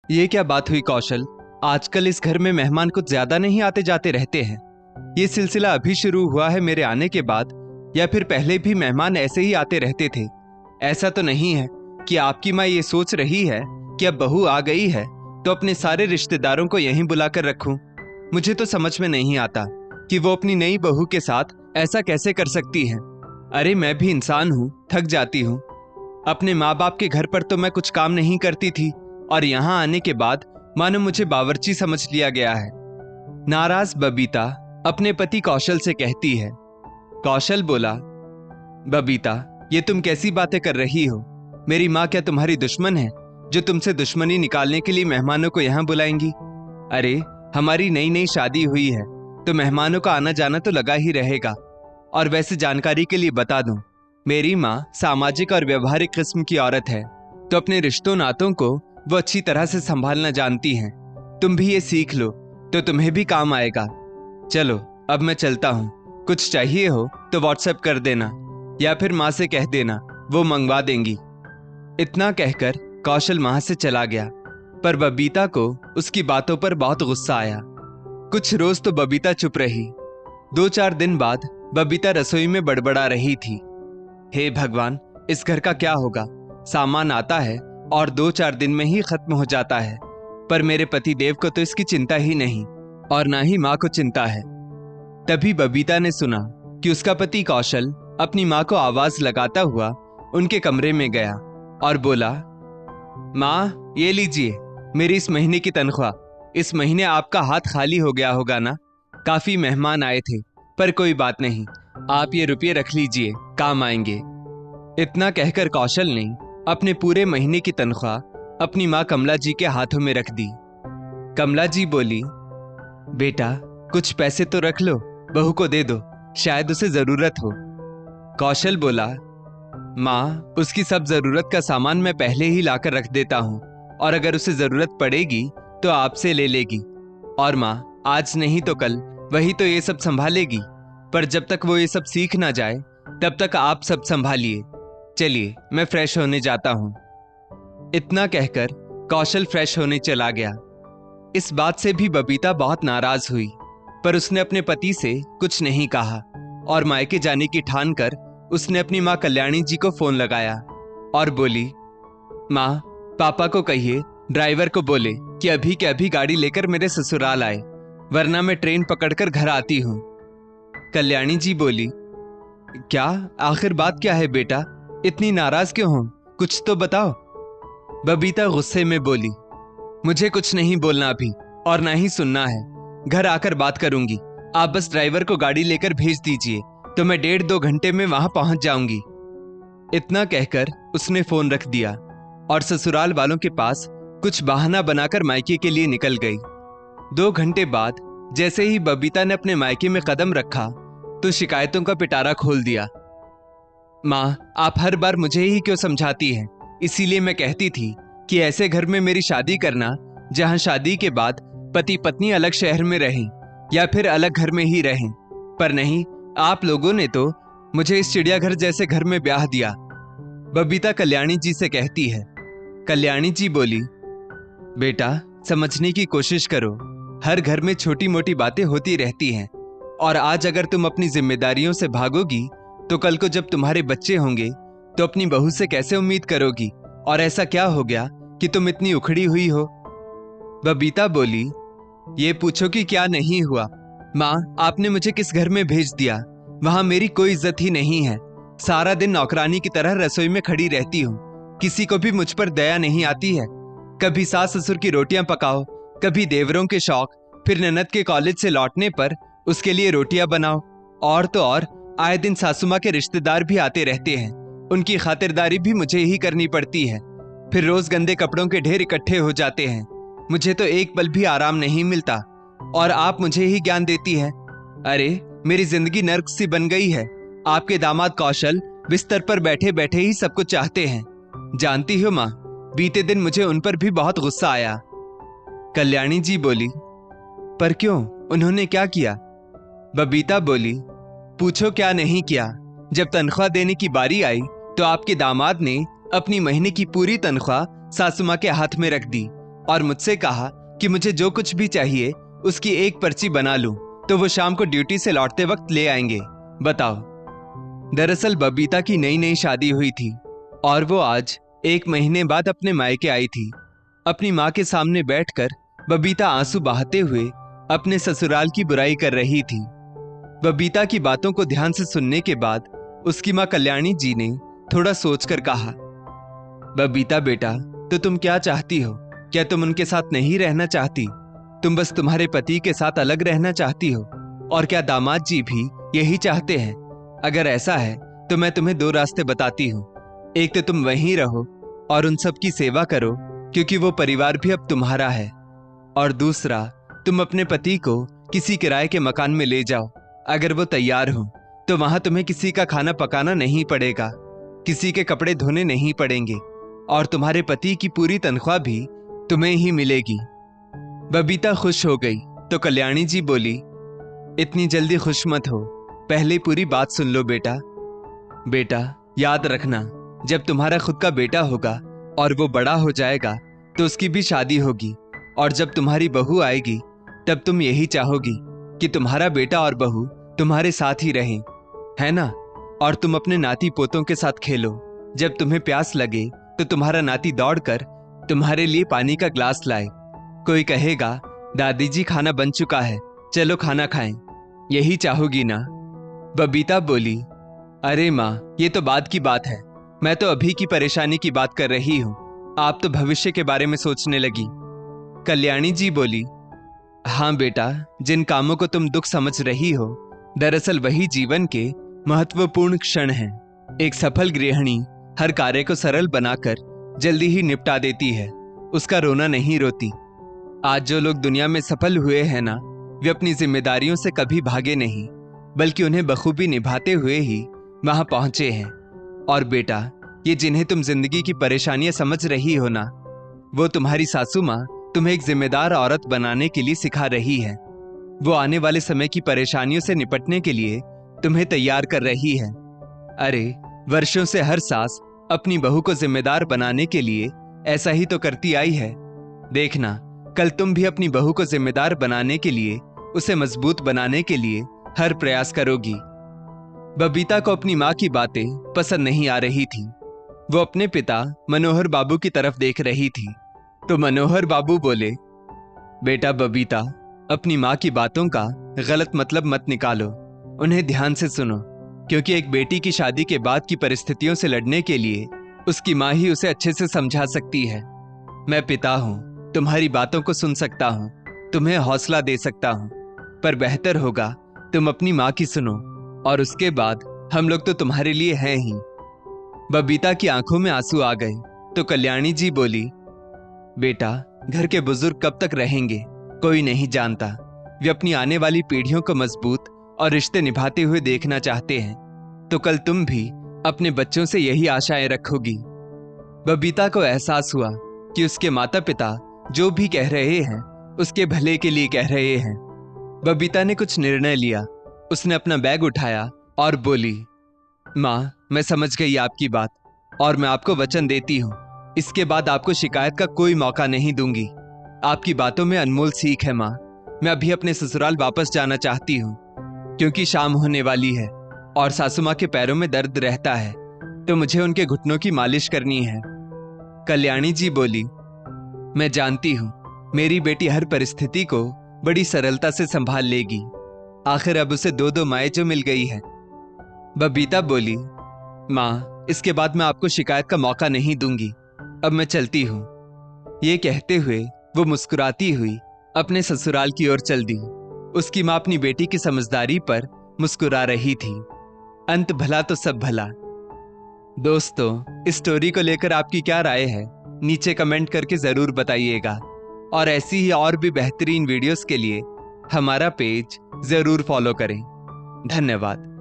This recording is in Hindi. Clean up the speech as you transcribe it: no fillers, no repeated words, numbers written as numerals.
ये क्या बात हुई कौशल? आजकल इस घर में मेहमान कुछ ज्यादा नहीं आते जाते रहते हैं। ये सिलसिला अभी शुरू हुआ है मेरे आने के बाद, या फिर पहले भी मेहमान ऐसे ही आते रहते थे? ऐसा तो नहीं है कि आपकी माँ ये सोच रही है कि अब बहू आ गई है तो अपने सारे रिश्तेदारों को यहीं बुलाकर रखूं। मुझे तो समझ में नहीं आता कि वो अपनी नई बहू के साथ ऐसा कैसे कर सकती है। अरे मैं भी इंसान हूँ, थक जाती हूँ। अपने माँ बाप के घर पर तो मैं कुछ काम नहीं करती थी, और यहाँ आने के बाद मानो मुझे बावर्ची समझ लिया गया है। नाराज बबीता अपने पति कौशल से कहती है। कौशल बोला, बबीता ये तुम कैसी बातें कर रही हो? मेरी माँ क्या तुम्हारी दुश्मन है जो तुमसे दुश्मनी निकालने के लिए मेहमानों को यहाँ बुलाएंगी? अरे हमारी नई नई शादी हुई है तो मेहमानों का आना जाना तो लगा ही रहेगा। और वैसे जानकारी के लिए बता दूं, मेरी माँ सामाजिक और व्यवहारिक किस्म की औरत है, तो अपने रिश्तों नातों को वो अच्छी तरह से संभालना जानती हैं। तुम भी ये सीख लो तो तुम्हें भी काम आएगा। चलो अब मैं चलता हूँ, कुछ चाहिए हो तो व्हाट्सएप कर देना या फिर माँ से कह देना, वो मंगवा देंगी। इतना कहकर कौशल वहां से चला गया, पर बबीता को उसकी बातों पर बहुत गुस्सा आया। कुछ रोज तो बबीता चुप रही। 2-4 दिन बाद बबीता रसोई में बड़बड़ा रही थी। हे भगवान, इस घर का क्या होगा? सामान आता है और 2-4 दिन में ही खत्म हो जाता है, पर मेरे पति देव को तो इसकी चिंता ही नहीं, और ना ही माँ को चिंता है। तभी बबीता ने सुना कि उसका पति कौशल अपनी माँ को आवाज लगाता हुआ उनके कमरे में गया और बोला, माँ ये लीजिए मेरी इस महीने की तनख्वाह। इस महीने आपका हाथ खाली हो गया होगा ना? काफी मेहमान आए थे, पर कोई बात नहीं, आप ये रुपये रख लीजिए, काम आएंगे। इतना कहकर कौशल ने अपने पूरे महीने की तनख्वाह अपनी माँ कमला जी के हाथों में रख दी। कमला जी बोली, बेटा कुछ पैसे तो रख लो, बहू को दे दो, शायद उसे जरूरत हो। कौशल बोला, माँ उसकी सब जरूरत का सामान मैं पहले ही लाकर रख देता हूँ, और अगर उसे जरूरत पड़ेगी तो आपसे ले लेगी। और माँ आज नहीं तो कल वही तो ये सब संभालेगी, पर जब तक वो ये सब सीख ना जाए तब तक आप सब संभालिए। चलिए मैं फ्रेश होने जाता हूँ। इतना कहकर कौशल फ्रेश होने चला गया। इस बात से भी बबीता बहुत नाराज हुई, पर उसने अपने पति से कुछ नहीं कहा, और मायके जाने की ठान कर उसने अपनी माँ कल्याणी जी को फोन लगाया और बोली, माँ पापा को कहिए ड्राइवर को बोले कि अभी के अभी गाड़ी लेकर मेरे ससुराल आए, वरना मैं ट्रेन पकड़कर घर आती हूँ। कल्याणी जी बोली, क्या आखिर बात क्या है बेटा, इतनी नाराज क्यों हो? कुछ तो बताओ। बबीता गुस्से में बोली, मुझे कुछ नहीं बोलना अभी, और ना ही सुनना है। घर आकर बात करूंगी। आप बस ड्राइवर को गाड़ी लेकर भेज दीजिए तो मैं 1.5-2 घंटे में वहां पहुंच जाऊंगी। इतना कहकर उसने फोन रख दिया और ससुराल वालों के पास कुछ बहाना बनाकर मायके के लिए निकल गई। 2 घंटे बाद जैसे ही बबीता ने अपने मायके में कदम रखा तो शिकायतों का पिटारा खोल दिया। माँ आप हर बार मुझे ही क्यों समझाती हैं? इसीलिए मैं कहती थी कि ऐसे घर में मेरी शादी करना जहां शादी के बाद पति पत्नी अलग शहर में रहें या फिर अलग घर में ही रहें, पर नहीं, आप लोगों ने तो मुझे इस चिड़ियाघर जैसे घर में ब्याह दिया। बबीता कल्याणी जी से कहती है। कल्याणी जी बोली, बेटा समझने की कोशिश करो, हर घर में छोटी मोटी बातें होती रहती हैं, और आज अगर तुम अपनी जिम्मेदारियों से भागोगी तो कल को जब तुम्हारे बच्चे होंगे तो अपनी बहू से कैसे उम्मीद करोगी? और ऐसा क्या हो गया कि तुम इतनी उखड़ी हुई हो? बबीता बोली, ये पूछो कि क्या नहीं हुआ। माँ आपने मुझे किस घर में भेज दिया? वहां मेरी कोई इज्जत ही नहीं है। सारा दिन नौकरानी की तरह रसोई में खड़ी रहती हूँ, किसी को भी मुझ पर दया नहीं आती है। कभी सास ससुर की रोटियां पकाओ, कभी देवरों के शौक, फिर ननद के कॉलेज से लौटने पर उसके लिए रोटियां बनाओ, और तो और आए दिन सासू माँ के रिश्तेदार भी आते रहते हैं, उनकी खातिरदारी भी मुझे ही करनी पड़ती है। फिर रोज गंदे कपड़ों के ढेर इकट्ठे हो जाते हैं, मुझे तो एक पल भी आराम नहीं मिलता, और आप मुझे ही ज्ञान देती है। अरे मेरी जिंदगी नर्क सी बन गई है। आपके दामाद कौशल बिस्तर पर बैठे बैठे ही सब कुछ चाहते हैं। जानती हो माँ, बीते दिन मुझे उन पर भी बहुत गुस्सा आया। कल्याणी जी बोली, पर क्यों, उन्होंने क्या किया? बबीता बोली, पूछो क्या नहीं किया। जब तनख्वाह देने की बारी आई तो आपके दामाद ने अपनी महीने की पूरी तनख्वाह सासू माँ के हाथ में रख दी, और मुझसे कहा कि मुझे जो कुछ भी चाहिए उसकी एक पर्ची बना लूं तो वो शाम को ड्यूटी से लौटते वक्त ले आएंगे। बताओ। दरअसल बबीता की नई नई शादी हुई थी और वो आज 1 महीने बाद अपने मायके आई थी। अपनी माँ के सामने बैठकर बबीता आंसू बहाते हुए अपने ससुराल की बुराई कर रही थी। बबीता की बातों को ध्यान से सुनने के बाद उसकी माँ कल्याणी जी ने थोड़ा सोचकर कहा, बबीता बेटा, तो तुम क्या चाहती हो? क्या तुम उनके साथ नहीं रहना चाहती? तुम बस तुम्हारे पति के साथ अलग रहना चाहती हो? और क्या दामाद जी भी यही चाहते हैं? अगर ऐसा है तो मैं तुम्हें 2 रास्ते बताती हूँ। एक तो तुम वहीं रहो और उन सब की सेवा करो क्योंकि वो परिवार भी अब तुम्हारा है, और दूसरा, तुम अपने पति को किसी किराए के मकान में ले जाओ। अगर वो तैयार हो तो वहां तुम्हें किसी का खाना पकाना नहीं पड़ेगा, किसी के कपड़े धोने नहीं पड़ेंगे और तुम्हारे पति की पूरी तनख्वाह भी तुम्हें ही मिलेगी। बबीता खुश हो गई तो कल्याणी जी बोली, इतनी जल्दी खुश मत हो, पहले पूरी बात सुन लो बेटा। बेटा याद रखना, जब तुम्हारा खुद का बेटा होगा और वो बड़ा हो जाएगा तो उसकी भी शादी होगी, और जब तुम्हारी बहू आएगी तब तुम यही चाहोगी कि तुम्हारा बेटा और बहू तुम्हारे साथ ही रहें, है ना? और तुम अपने नाती पोतों के साथ खेलो। जब तुम्हें प्यास लगे तो तुम्हारा नाती दौड़कर तुम्हारे लिए पानी का ग्लास लाए। कोई कहेगा, दादी जी खाना बन चुका है, चलो खाना खाएं। यही चाहोगी ना? बबीता बोली, अरे माँ, ये तो बाद की बात है, मैं तो अभी की परेशानी की बात कर रही हूँ, आप तो भविष्य के बारे में सोचने लगी। कल्याणी जी बोली, हाँ बेटा, जिन कामों को तुम दुख समझ रही हो दरअसल वही जीवन के महत्वपूर्ण क्षण हैं। एक सफल गृहिणी हर कार्य को सरल बनाकर जल्दी ही निपटा देती है, उसका रोना नहीं रोती। आज जो लोग दुनिया में सफल हुए हैं ना, वे अपनी जिम्मेदारियों से कभी भागे नहीं, बल्कि उन्हें बखूबी निभाते हुए ही वहां पहुंचे हैं। और बेटा, ये जिन्हें तुम जिंदगी की परेशानियां समझ रही हो ना, वो तुम्हारी सासू माँ तुम्हें एक जिम्मेदार औरत बनाने के लिए सिखा रही है। वो आने वाले समय की परेशानियों से निपटने के लिए तुम्हें तैयार कर रही है। अरे, वर्षों से हर सास अपनी बहू को जिम्मेदार बनाने के लिए ऐसा ही तो करती आई है। देखना, कल तुम भी अपनी बहू को जिम्मेदार बनाने के लिए, उसे मजबूत बनाने के लिए हर प्रयास करोगी। बबीता को अपनी माँ की बातें पसंद नहीं आ रही थी। वो अपने पिता मनोहर बाबू की तरफ देख रही थी तो मनोहर बाबू बोले, बेटा बबीता, अपनी माँ की बातों का गलत मतलब मत निकालो, उन्हें ध्यान से सुनो, क्योंकि एक बेटी की शादी के बाद की परिस्थितियों से लड़ने के लिए उसकी माँ ही उसे अच्छे से समझा सकती है। मैं पिता हूँ, तुम्हारी बातों को सुन सकता हूँ, तुम्हें हौसला दे सकता हूँ, पर बेहतर होगा तुम अपनी माँ की सुनो, और उसके बाद हम लोग तो तुम्हारे लिए हैं ही। बबीता की आंखों में आंसू आ गए तो कल्याणी जी बोली, बेटा, घर के बुजुर्ग कब तक रहेंगे कोई नहीं जानता। वे अपनी आने वाली पीढ़ियों को मजबूत और रिश्ते निभाते हुए देखना चाहते हैं, तो कल तुम भी अपने बच्चों से यही आशाएं रखोगी। बबीता को एहसास हुआ कि उसके माता पिता जो भी कह रहे हैं उसके भले के लिए कह रहे हैं। बबीता ने कुछ निर्णय लिया। उसने अपना बैग उठाया और बोली, माँ, मैं समझ गई आपकी बात, और मैं आपको वचन देती हूँ, इसके बाद आपको शिकायत का कोई मौका नहीं दूंगी। आपकी बातों में अनमोल सीख है माँ। मैं अभी अपने ससुराल वापस जाना चाहती हूँ, क्योंकि शाम होने वाली है और सासू माँ के पैरों में दर्द रहता है, तो मुझे उनके घुटनों की मालिश करनी है। कल्याणी जी बोली, मैं जानती हूँ मेरी बेटी हर परिस्थिति को बड़ी सरलता से संभाल लेगी। आखिर अब उसे 2 माएँ जो मिल गई है। बबीता बोली, माँ, इसके बाद मैं आपको शिकायत का मौका नहीं दूंगी, अब मैं चलती हूँ। ये कहते हुए वो मुस्कुराती हुई अपने ससुराल की ओर चल दी। उसकी माँ अपनी बेटी की समझदारी पर मुस्कुरा रही थी। अंत भला तो सब भला। दोस्तों, इस स्टोरी को लेकर आपकी क्या राय है नीचे कमेंट करके जरूर बताइएगा, और ऐसी ही और भी बेहतरीन वीडियोस के लिए हमारा पेज जरूर फॉलो करें। धन्यवाद।